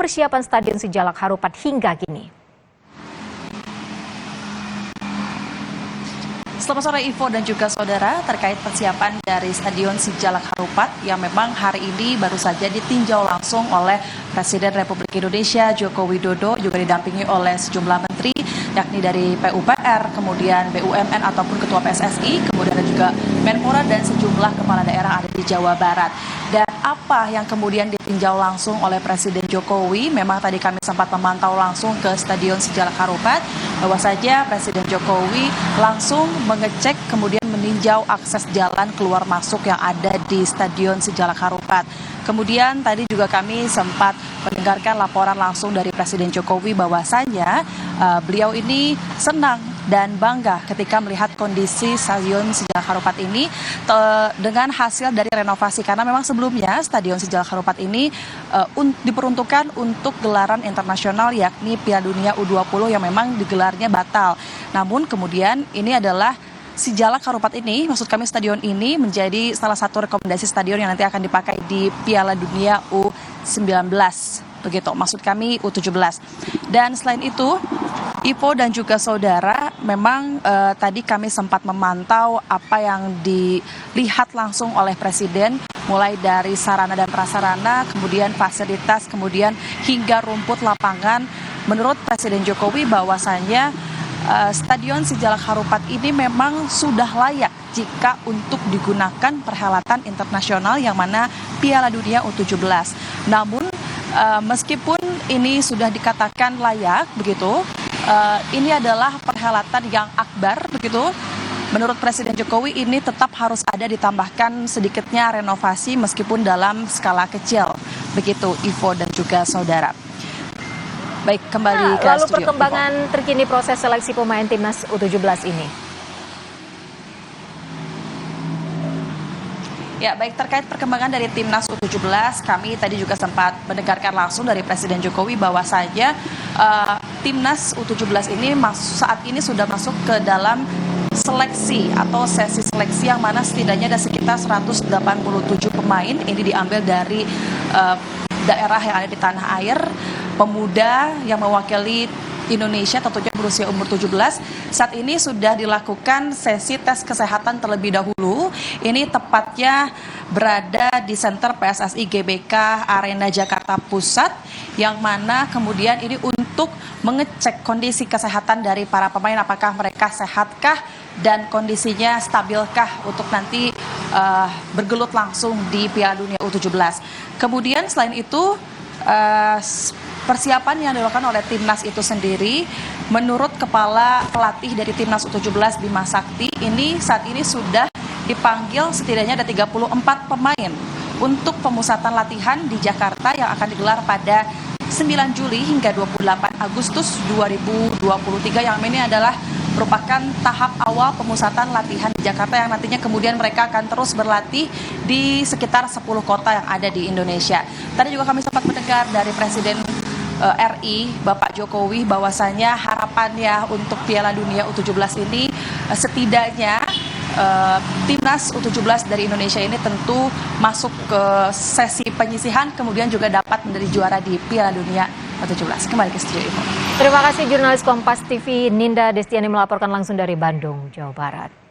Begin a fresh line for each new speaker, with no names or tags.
persiapan Stadion Sijalak Harupat hingga kini?
Selamat sore Ivo dan juga saudara, terkait persiapan dari Stadion Sijalak Harupat yang memang hari ini baru saja ditinjau langsung oleh Presiden Republik Indonesia Joko Widodo, juga didampingi oleh sejumlah menteri yakni dari PUPR, kemudian BUMN ataupun Ketua PSSI, kemudian juga Menpora dan sejumlah kepala daerah ada di Jawa Barat. Dan apa yang kemudian ditinjau langsung oleh Presiden Jokowi, memang tadi kami sempat memantau langsung ke Stadion Sijalak Harupat, bahwa saja Presiden Jokowi langsung mengecek kemudian meninjau akses jalan keluar masuk yang ada di Stadion Sijalak Harupat. Kemudian tadi juga kami sempat mendengarkan laporan langsung dari Presiden Jokowi bahwasanya beliau ini senang dan bangga ketika melihat kondisi Stadion Sijalak Harupat ini dengan hasil dari renovasi, karena memang sebelumnya Stadion Sijalak Harupat ini diperuntukkan untuk gelaran internasional yakni Piala Dunia U20 yang memang digelarnya batal. Namun kemudian ini adalah Sijalak Harupat ini, maksud kami stadion ini menjadi salah satu rekomendasi stadion yang nanti akan dipakai di Piala Dunia U19. Begitu, maksud kami U17. Dan selain itu, Ipo dan juga saudara, memang tadi kami sempat memantau apa yang dilihat langsung oleh Presiden, mulai dari sarana dan prasarana, kemudian fasilitas, kemudian hingga rumput lapangan. Menurut Presiden Jokowi bahwasannya Stadion Sijalak Harupat ini memang sudah layak jika untuk digunakan perhelatan internasional yang mana Piala Dunia U17. Namun meskipun ini sudah dikatakan layak begitu, ini adalah perhelatan yang akbar begitu. Menurut Presiden Jokowi ini tetap harus ada ditambahkan sedikitnya renovasi meskipun dalam skala kecil. Begitu Ivo dan juga saudara. Baik, kembali ke
lalu
studio.
Perkembangan terkini proses seleksi pemain timnas U17 ini.
Ya, baik, terkait perkembangan dari timnas U17, kami tadi juga sempat mendengarkan langsung dari Presiden Jokowi bahwasanya timnas U17 ini saat ini sudah masuk ke dalam seleksi atau sesi seleksi yang mana setidaknya ada sekitar 187 pemain. Ini diambil dari daerah yang ada di tanah air, pemuda yang mewakili Indonesia tentunya berusia umur 17. Saat ini sudah dilakukan sesi tes kesehatan terlebih dahulu. Ini tepatnya berada di Center PSSI GBK Arena Jakarta Pusat, yang mana kemudian ini untuk mengecek kondisi kesehatan dari para pemain, apakah mereka sehatkah dan kondisinya stabilkah untuk nanti bergelut langsung di Piala Dunia U17. Kemudian selain itu persiapan yang dilakukan oleh timnas itu sendiri, menurut kepala pelatih dari timnas U17 Bima Sakti, ini saat ini sudah dipanggil setidaknya ada 34 pemain untuk pemusatan latihan di Jakarta yang akan digelar pada 9 Juli hingga 28 Agustus 2023, yang ini adalah merupakan tahap awal pemusatan latihan di Jakarta yang nantinya kemudian mereka akan terus berlatih di sekitar 10 kota yang ada di Indonesia. Tadi juga kami sempat mendengar dari Presiden RI Bapak Jokowi bahwasanya harapannya untuk Piala Dunia U17 ini setidaknya timnas U17 dari Indonesia ini tentu masuk ke sesi penyisihan, kemudian juga dapat menjadi juara di Piala Dunia U17. Kembali ke studio Ivo.
Terima kasih jurnalis Kompas TV Ninda Destiani melaporkan langsung dari Bandung, Jawa Barat.